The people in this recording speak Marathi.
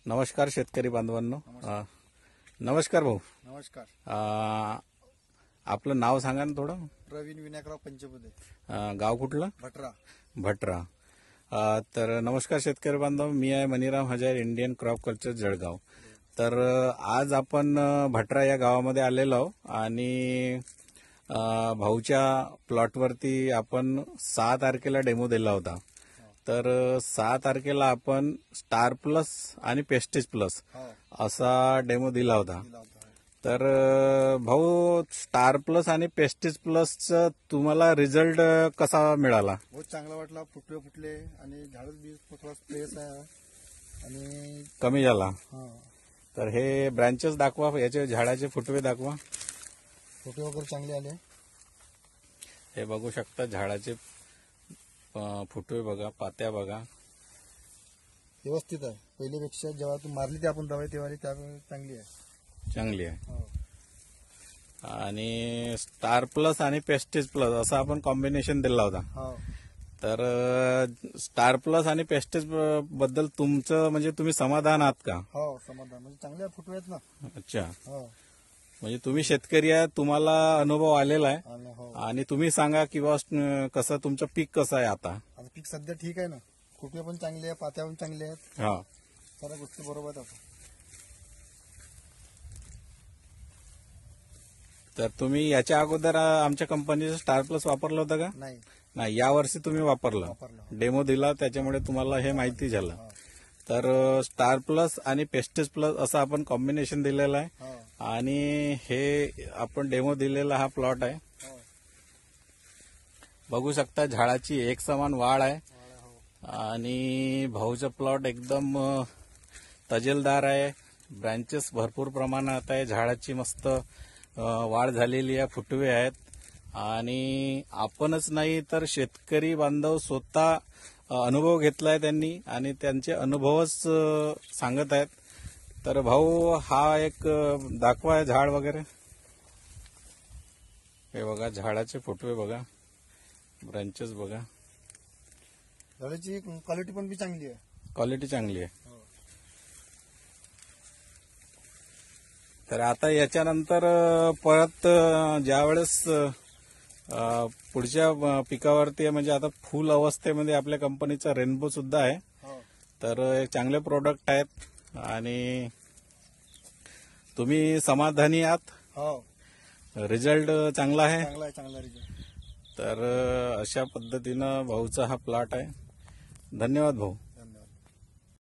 नमस्कार शेतकरी बांधवांनो. नमस्कार भाऊ. नमस्कार. आपलं नाव सांगा ना थोडं. प्रवीण विनायकराव पंचबुधे. गाव कुठलं? भटरा. भटरा. तर नमस्कार शेतकरी बांधव, मी आहे मनीराम हजार, इंडियन क्रॉप कल्चर जळगाव. तर आज आपण भटरा या गावामध्ये आलेलो आहोत आणि भाऊच्या प्लॉटवरती आपण 6 तारखेला डेमो दिला होता. तर 6 तारखेला आपण स्टार प्लस आणि पेस्टिज प्लस असा डेमो दिला होता. तर भाऊ, स्टार प्लस आणि पेस्टिज प्लसचा तुम्हाला रिझल्ट कसा मिळाला? बहुत चांगला वाटला. फुटले आणि झाड बी थोडा स्प्रेस आहे आणि कमी झाला. हा. तर हे ब्रँचेस दाखवा, याचे झाडाचे फुटवे दाखवा. फुटवे वगैरे चांगले आले. हे बघू शकता, झाडाचे फुटवे बघा, पात्या बघा, व्यवस्थित आहे. पहिल्यापेक्षा जेव्हा तू मारली ते आपण दवाई तेव्हा चांगली आहे. चांगली आहे. हो. आणि स्टार प्लस आणि पेस्टिज प्लस असं आपण कॉम्बिनेशन दिला होता. हो. तर स्टार प्लस आणि पेस्टिज बद्दल तुमचं म्हणजे तुम्ही समाधान आहात का? हो, समाधान. म्हणजे चांगले फुटवे आहेत ना. अच्छा. हो. म्हणजे तुम्ही शेतकरी आहे, तुम्हाला अनुभव आलेला आहे आणि हो, आणि तुम्ही सांगा किंवा कसं तुमचं पीक कसं आहे आता? आता पीक सध्या ठीक आहे ना. फुटवे पण चांगले आहे, पात्या पण चांगले आहेत. हा. सर्व गोष्टी बरोबर आहेत. तर तुम्ही याच्या अगोदर आमच्या कंपनीचं स्टार प्लस वापरलं होतं का? नाही. नाही, यावर्षी तुम्ही वापरलं. डेमो दिला, त्याच्यामुळे तुम्हाला हे माहिती झालं. हो. तर स्टार प्लस आणि पेस्टिज प्लस असं आपण कॉम्बिनेशन दिलेलं आहे. हो. आणि हे आपण डेमो दिलेला हा प्लॉट आहे. हो. बघू शकता, झाडाची एक समान वाढ आहे हो. आणि भाऊचा प्लॉट एकदम तजेलदार आहे. ब्रँचेस भरपूर प्रमाणात आहे. झाडाची मस्त वाढ झालेली आहे, फुटवे आहेत. आणि आपणच नाही तर शेतकरी बांधव स्वतः अनुभव घेतलाय त्यांनी आणि त्यांचे अनुभवच सांगत आहेत. तर भाऊ, हा एक दाखवा झाड वगैरे. हे बघा, झाडाचे फुटवे बघा, ब्रँचेस बघा. झाडाची क्वालिटी पण बी चांगली आहे. क्वालिटी चांगली आहे. हो. तर आता याच्यानंतर परत ज्यावेळेस पुढच्या पिकावरती म्हणजे आता फुल अवस्थेमध्ये आपल्या कंपनीचा रेनबो सुद्धा आहे. हो. तर एक चांगले प्रोडक्ट आहेत आणि तुम्ही समाधानी आहात. हो. रिझल्ट चांगला आहे. चांगला रिझल्ट. तर अशा पद्धतीनं भाऊचा हा प्लॉट आहे. धन्यवाद भाऊ.